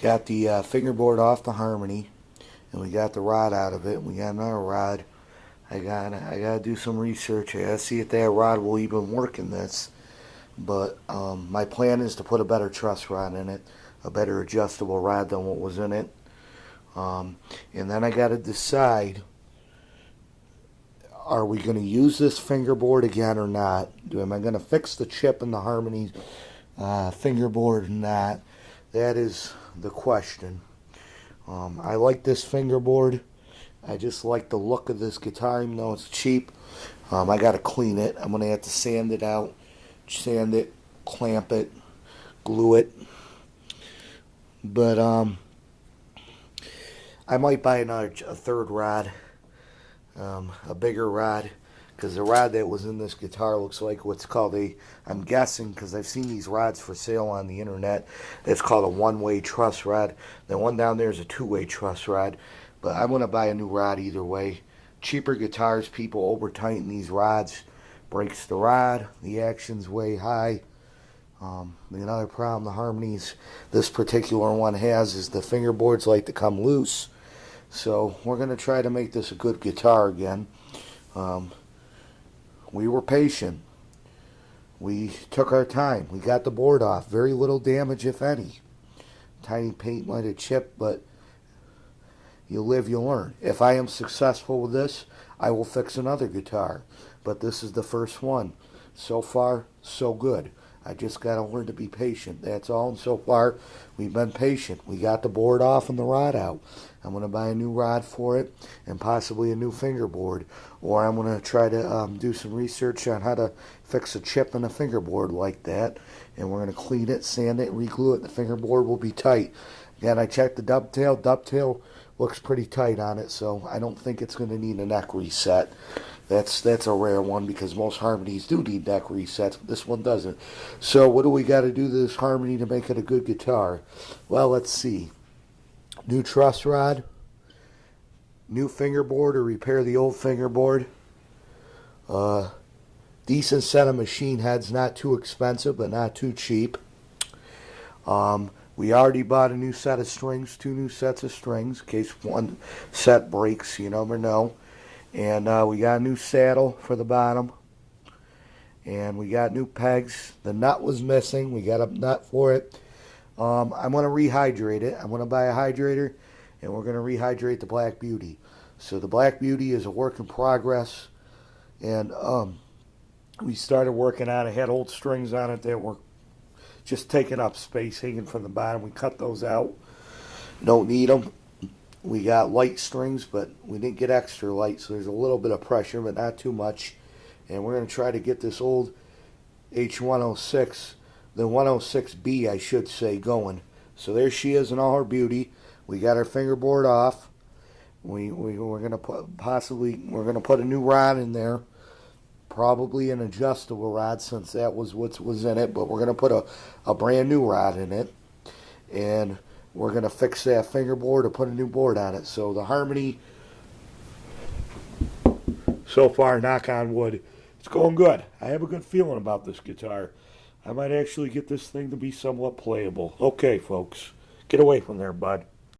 Got the fingerboard off the harmony, and we got the rod out of it. We got another rod. I gotta do some research. I gotta see if that rod will even work in this. But my plan is to put a better truss rod in it, a better adjustable rod than what was in it. And then I gotta decide, are we going to use this fingerboard again or not? Am I going to fix the chip in the harmony fingerboard or not? That is the question. I like this fingerboard. I just like the look of this guitar, even though it's cheap. I got to clean it. I'm going to have to sand it out, sand it, clamp it, glue it. But I might buy a third rod. A bigger rod, because the rod that was in this guitar looks like what's called I'm guessing, because I've seen these rods for sale on the internet, it's called a one-way truss rod. The one down there is a two-way truss rod, but I'm going to buy a new rod either way. Cheaper guitars, people over-tighten these rods, breaks the rod, the action's way high. Another problem the harmonies this particular one has is the fingerboards like to come loose. So we're going to try to make this a good guitar again. We were patient. We took our time. We got the board off. Very little damage, if any. Tiny paint might have chipped, but you live, you learn. If I am successful with this, I will fix another guitar. But this is the first one. So far, so good. I just got to learn to be patient. That's all. And so far, we've been patient. We got the board off and the rod out. I'm going to buy a new rod for it and possibly a new fingerboard. Or I'm going to try to do some research on how to fix a chip in a fingerboard like that. And we're going to clean it, sand it, re-glue it. The fingerboard will be tight. Again, I checked the dovetail. Dovetail looks pretty tight on it, so I don't think it's going to need a neck reset. That's a rare one because most harmonies do need neck resets, but this one doesn't. So what do we got to do to this harmony to make it a good guitar? Well, let's see. New truss rod, new fingerboard or repair the old fingerboard. Decent set of machine heads, not too expensive but not too cheap. We already bought a new set of strings, 2 new sets of strings, in case one set breaks, you never know. And we got a new saddle for the bottom. And we got new pegs. The nut was missing. We got a nut for it. I'm going to rehydrate it. I'm going to buy a hydrator, and we're going to rehydrate the Black Beauty. So the Black Beauty is a work in progress. And we started working on it. Had old strings on it that were just taking up space, hanging from the bottom. We cut those out. Don't need them. We got light strings, but we didn't get extra light, so there's a little bit of pressure, but not too much. And we're going to try to get this old H106, the 106B, I should say, going. So there she is in all her beauty. We got our fingerboard off. We're going to put a new rod in there, probably an adjustable rod since that was what was in it. But we're going to put a brand new rod in it, and we're going to fix that fingerboard or put a new board on it. So the harmony, so far, knock on wood, it's going good. I have a good feeling about this guitar. I might actually get this thing to be somewhat playable. Okay, folks, get away from there, bud.